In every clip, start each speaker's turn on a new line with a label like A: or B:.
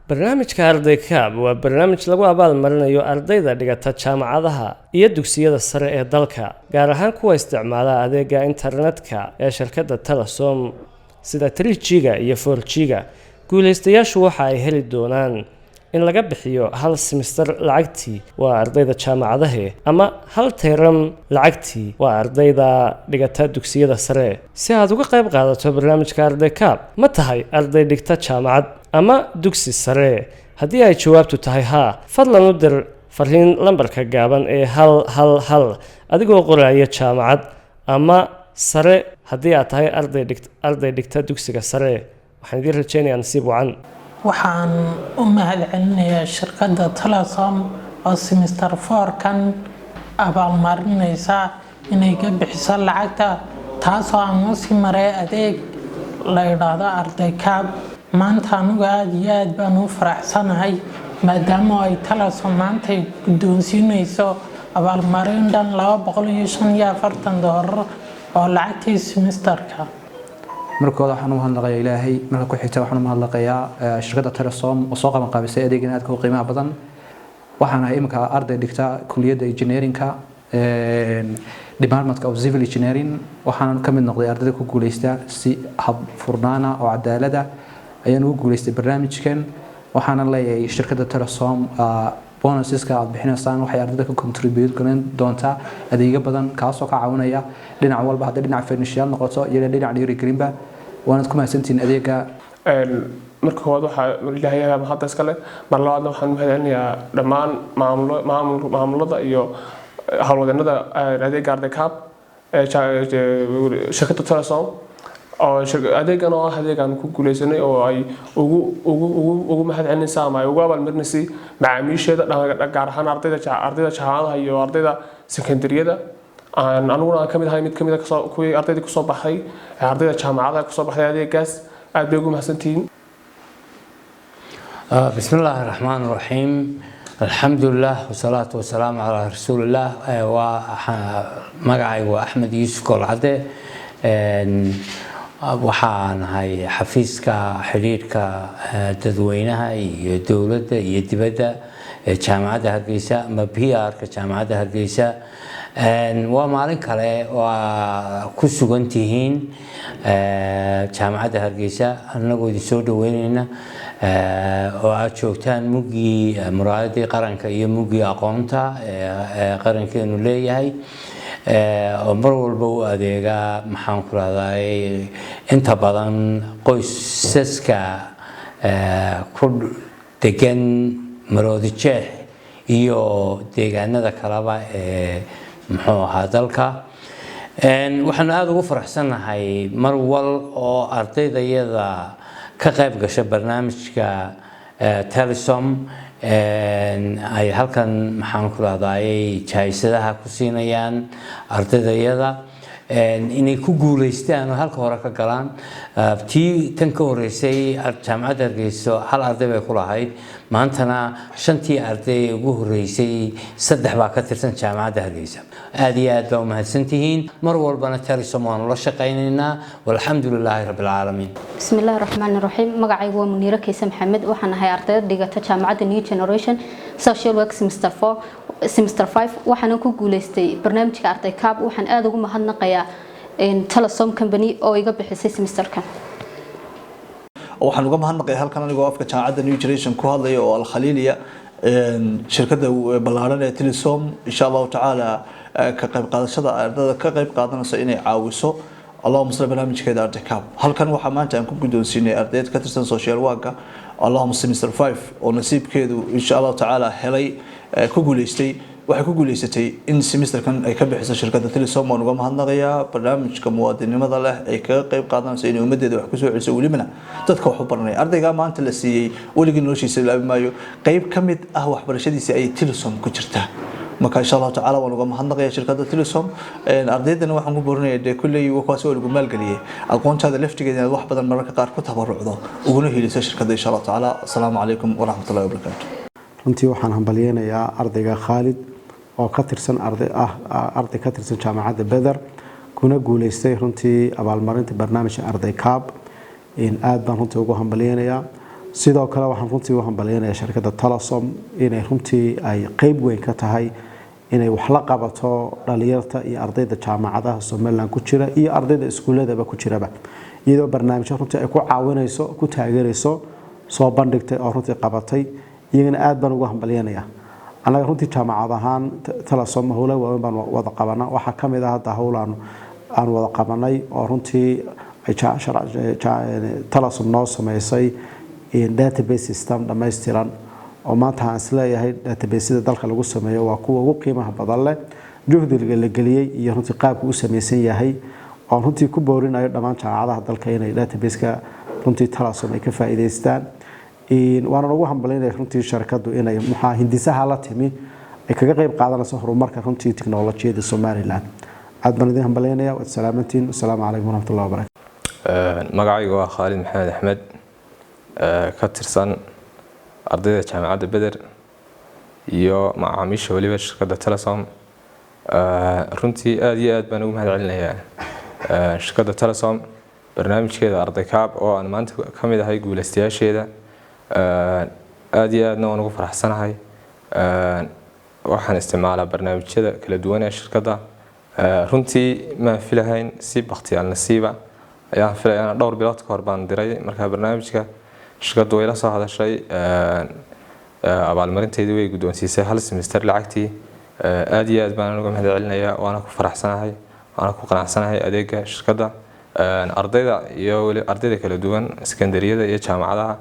A: barnaamijka arday kaab waa barnaamij lagu abaalmarinayo ardayda dhigata jaamacadaha iyo dugsiyada sare ee dalka gaar ahaan kuwa isticmaala adeega internetka ee shirkadda Telesom sida 3G-ga iyo 4G-ga guuleystayaashu waxa ay heli doonaan in laga bixiyo hal semester lacagtii waa ardayda jaamacadaha ama hal term lacagtii waa ardayda dhigata dugsiyada sare si aad uga qayb qaadato barnaamijka arday kaab ma tahay arday dhigta jaamacad ama dugsi sare haddii ay jawaabtu tahay haa fadlan u dir fariin lambarka gaaban ee 111 adigoo qoraya jaamacad ama sare haddii aad tahay arday dhigta dugsiga sare waxaan idin rajaynayaa nasiib wacan
B: waxaan u mahadcelinayaa shirkadda Telesom oo semester 4 kan abaalmarinaysa inay ka bixiso lacagta taasoo aan u sii maray adeeg la yiraahdo arday kaab maanta anigu aad iyo aad baan u faraxsanahay maadaama ay Telesom maanta guddoonsiinayso abaalmarin dhan $245 oo lacagtii semesterka
C: markooda waxaan u mahadnaqayaa Ilaahay marka ku xigta waxaan u mahadnaqayaa shirkadda Telesom oo soo qaban qaabisay adeegan aad ka qiimo badan waxaan ahay imka arday dhigta kulliyadda engineering-ka department of civil engineering waxaan ka mid noqday ardayda ku guuleysta si hab furnaana oo cadaalad ah ayaan ugu guuleystay barnaamijkan waxaan leeyahay shirkadda Telesom bonuseska aad bixinaysaan waxay ardayda ka contribute garan doontaa adeegyo badan kaasoo ka caawinaya dhinac walba hadda dhinac financial noqoto iyo dhinac dhiirigelinba waana ku mahadsantiin adeega
D: marka hore waxa Ilaahay hadda iska leh mar labaadna waxaan u mahadcelinayaa dhammaan maamulada iyo hawlwadeennada adeega arday kaab shirkadda Telesom oo adeegan oo adeegan ku guuleysanay oo ay ugu mahadcelinaysaa ama ay ugu abaalmarinaysaa macaamiisheeda gaar ahaan ardayda jaamacadaha iyo ardayda secondaryada aniguna ka mid ahay mid ka mid ah kuwii ardayda ku soo baxay ardayda jaamacadaha ku soo baxay adeegaas aad bay ugu mahadsantihiin
E: bismillahir rahmaanir rahiim alxamdulillah wasalaatu wasalaamu calaa rasuulillah magacaygu waa Axmed Yuusuf Kolcade waxaan ahay xafiiska xiriirka dadweynaha iyo dawladda iyo dibadda jaamacadda Hargeysa ama PR-ka jaamacadda Hargeysa waa maalin kale oo ku sugan tihiin jaamacadda Hargeysa anagoo idin soo dhaweynayna oo aad joogtaan mugii muraayadii qaranka iyo mugii aqoonta qarankeenu leeyahay oo mar walba u adeega maxaan ku raadayay inta badan qoysaska ku degan Maroodi Jeex iyo deegaanada kaleba muxuu ahaa dalka waxaan aad ugu faraxsanahay mar wal oo ardaydayada ka qayb gashay barnaamijka Telesom ay halkan maxaan ku raadayay jaayisadaha ku siinayaan ardaydayada inay ku guuleystaan oo halka hore ka galaan tii tan ka horeysay jaamacadda Hargeysa hal arday bay ku lahayd maantana shantii arday ugu horeysay saddex baa ka tirsan jaamacadda Hargeysa aad iyo aad baa u mahadsantihiin mar walbana Telesom waan la shaqaynaynaa walxamdulillaahi rabbil caalamiin
F: bismillaahir rahmaanir rahiim magacaygu waa Muniira Kaysa Maxamed waxaan ahay ardayda dhigata jaamacadda New Generation Social Work semester 5 waxaan ku guuleystay barnaamijka arday kaab waxaan aad ugu mahadnaqayaa Telesom company oo iga bixisay semesterkan
G: waxaan uga mahadnaqayaa halkan anigoo afka jaamacadda New Generation ku hadlaya oo Al Khaliiliya shirkadda ballaaran ee Telesom insha Allah taala ka qayb qaadashada ardayda ka qayb qaadanaysa inay caawiso اللهم صل برنامجkeeda arday kaab halkan waxa maanta aan ku guddoonsiinay ardayda ka tirsan social work اللهم semester 5 oo nasiibkeedu insha Allah taala helay ku guuleystay waxay ku guuleysatay in semesterkan ay ka bixiso shirkadda Telesom oo uga mahadnaqayaa barnaamijka muwaadinimada leh ay ka qayb qaadanayso in ummadeeda wax ku soo celiso waliba dadka wax u baranay ardayga maanta la siiyay waligii noloshiisa laabi maayo qayb ka mid ah waxbarashadiisa ay Telesom ku jirtaa marka insha Allah taala waan uga mahadnaqayaa shirkadda Telesom ardaydana waxaan ku boorinayaa kulley kuwaas oo lagu maalgeliyay aqoontaada laftigeeda inaad wax badan mararka qaar ku tabarucdo uguna heliso shirkadda insha Allah taala assalaamu calaykum wa rahmatullahi wa barakaatuh
H: runtii waxaan hambalyeeyaa ardayga Khalid oo ka tirsan arday ka tirsan jaamacadda Badar kuna guuleystay runtii abaalmarinta barnaamijka arday kaab in aad baan runtii ugu hambalyeeyaa sidoo kale waxaan runtii u hambalyeynaya shirkadda Telesom inay runtii ay qayb weyn ka tahay inay wax la qabato dhalinyarta iyo ardayda jaamacadaha Soomaaliland ku jira iyo ardayda iskuuladaba ku jiraba iyadoo barnaamijyo runtii ay ku caawinayso ku taageerayso soo bandhigtay oo runtii qabatay iyagana aad baan ugu hambalyeynaya anaga runtii jaamacad ahaan Telesom hawla waaweyn baan wada qabanaa waxa kamid ah hadda hawlaan aan wada qabanay oo runtii ay Telesom noo sameysay database system dhammaystiran oo maanta aan isleeyahay database-da dalka lagu sameeyo waa kuwa ugu qiimaha badan leh juhdiga la geliyay iyo runtii qaabku u sameeysan yahay oo runtii ku boorinayo dhammaan jaamacadaha dalka inay database-ka runtii Telesom ay ka faa'iideystaan waana ugu hambalyeynaya runtii shirkaddu inay maxaa hindisaha la timi ay kaga qayb qaadanayso horumarka runtii tiknoolajiyada Soomaaliland aad baan idin hambalyeynaya wa salaamantiin assalaamu calaykum warahmatullahi wabarakatuh
I: magacaygu waa Khalid Maxamed Axmed ka tirsan ardayda jaamacadda Beder iyo macaamiisha waliba shirkadda Telesom runtii aad iyo aad baan ugu mahadcelinayaa shirkadda Telesom barnaamijkeeda arday kaab oo aan maanta ka mid ahay guuleystayaasheeda aad iyo aadna waan ugu faraxsanahay waxaan isticmaalaa barnaamijyada kala duwan ee shirkadda runtii ma filahayn si baqtiyaal nasiiba ayaan filayaa dhowr bilood ka hor baan diray marka barnaamijka shirkaddu way la soo hadashay abaalmarinteedii way guddoonsiisay hal semester lacagtii aad iyo aad baan uga mahadcelinayaa waana ku faraxsanahay waana ku qanacsanahay adeega shirkadda ardayda iyo ardayda kala duwan sekondariyada iyo jaamacadaha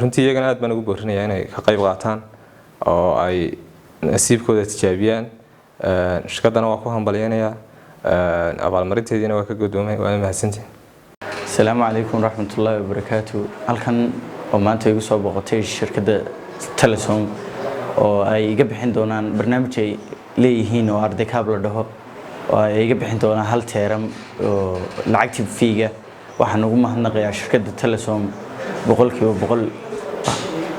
I: runtii iyagana aad baan ugu boorinayaa inay ka qayb qaataan oo ay nasiibkooda tijaabiyaan shirkaddana waa ku hambalyeynayaa abaalmarinteediina waa ka guddoomay waana mahadsantihin
J: السلام عليكم ورحمة الله وبركاته halkan oo maanta igu soo boqotay shirkadda Telesom oo ay iga bixin doonaan barnaamij ay leeyihiin oo arday kaab la dhaho oo ay iga bixin doonaan hal teeram oo lacagtii fiiga waxaan ugu mahadnaqayaa shirkadda Telesom boqolkiiba boqol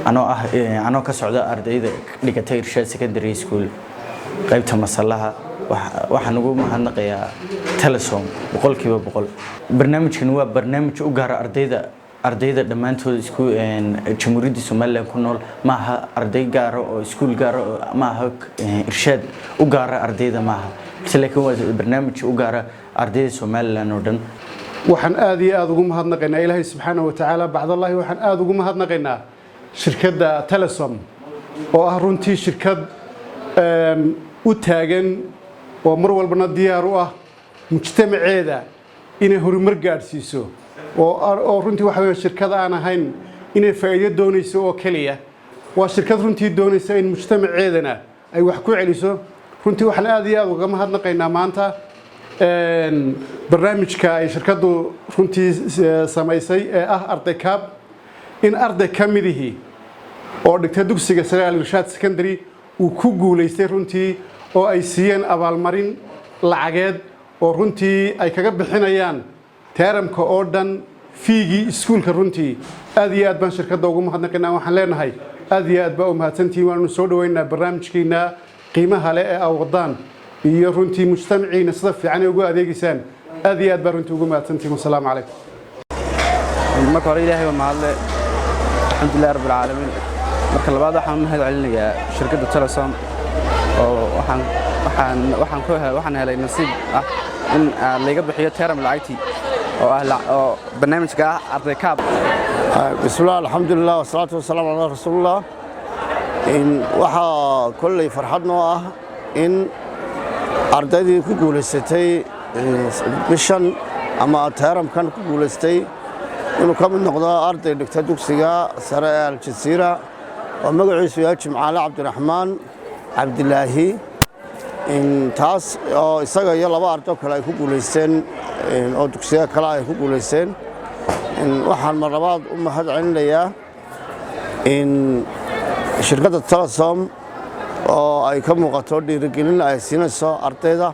J: anoo ka socda ardayda dhigatay Irshaad Secondary School qaybta masalaha waxaan ugu mahadnaqayaa Telesom boqolkiiba boqol barnaamijkan waa barnaamij u gaar ardayda dhamaantood isku jamhuuriyadda Soomaaliland ku nool ma aha arday gaar ah oo iskuul gaar ah ma aha Irshaad u gaar ah ardayda ma aha laakiin waa barnaamij u gaar ah ardayda Soomaaliland oo dhan
K: waxaan aad iyo aad ugu mahadnaqaynaa Ilaahay subxaanahu wa ta'aala bacdallahi waxaan aad ugu mahadnaqaynaa shirkadda Telesom oo ah runtii shirkad u taagan oo mar walbana diyaar u ah mujtamaceeda inay horumar gaarsiiso oo runtii waxa weeye shirkad aan ahayn inay faa'iido doonayso oo kaliya waa shirkad runtii doonaysa in mujtamaceedana ay wax ku celiso runtii waxaan aad iyo aad uga mahadnaqaynaa maanta barnaamijka ay shirkaddu runtii samaysay ee ah arday kaab in arday ka midihii oo dhigtay dugsiga sare Irshaad Secondary uu ku guuleystay runtii oo ay siiyeen abaalmarin lacageed oo runtii ay kaga bixinayaan teeramka oo dhan fiigii iskuulka runtii aad iyo aad baan shirkadda ugu mahadnaqaynaa waxaan leenahay aad iyo aad baa u mahadsantihiin waanu soo dhaweynaa barnaamijkiina qiimaha leh ee awdaan iyo runtii mujtamaciina sida fiican ay ugu adeegaysaan aad iyo aad baa runtii ugu mahadsantihiin wassalaamu calaykum
L: marka hore ilaahay waa mahadle alxamdulillahi rabbil caalamiin marka labaad waxaan mahad celinayaa shirkadda Telesom oo waxaan helay nasiib ah in laga bixiyo teeram lacagtii oo barnaamijka arday kaab
M: bismillah alxamdulillah wasalaatu wasalaamu calaa rasuulillah waxa kullay farxad noo ah in ardaydii ku guuleysatay bishan ama teeramkan ku guuleystay inuu ka mid noqdo arday dhigta dugsiga sare ee Al-Jazeera oo magaciisu yahay Jimcaale Cabdiraxmaan Cabdilaahi taas oo isaga iyo laba arday kale ay ku guuleysteen oo dugsiga kale ay ku guuleysteen waxaan mar labaad u mahad celinayaa shirkadda Telesom oo ay ka muuqato dhiirigelin ay siinayso ardayda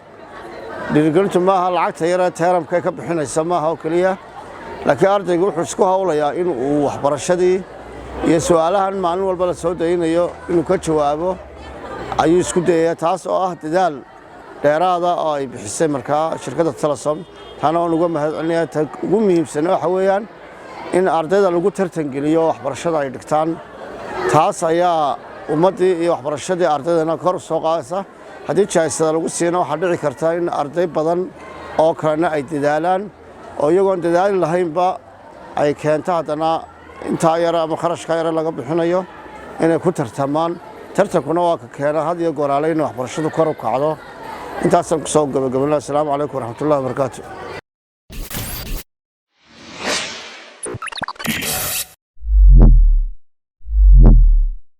M: dhiirigelintu maaha lacagta yar ee teeramka ka bixinaysa maaha oo kaliya laakiin ardaygu wuxuu isku hawlayaa in uu waxbarashadii iyo su'aalahan maalin walba la soo daynayo inuu ka jawaabo ayuu isku dayayaa taas oo ah dadaal dheeraada oo ay bixisay markaa shirkadda Telesom taana waan uga mahad celinayaa ugu muhiimsan waxa weeyaan in ardayda lagu tartangeliyo waxbarashada ay dhigtaan taas ayaa ummaddii iyo waxbarashadii ardaydana kor soo qaadaysa haddii jaayisada lagu siina waxaa dhici karta in arday badan oo kalena ay dadaalaan oo iyagoon dadaali lahaynba ay keento haddana intaa yara ama kharashka yara laga bixinayo inay ku tartamaan tartankuna waa ka keena had iyo goor in waxbarashadu kor u kacdo intaasaan kusoo gabagabaynaa. Assalaamu calaykum waraxmatullahi wabarakaatu.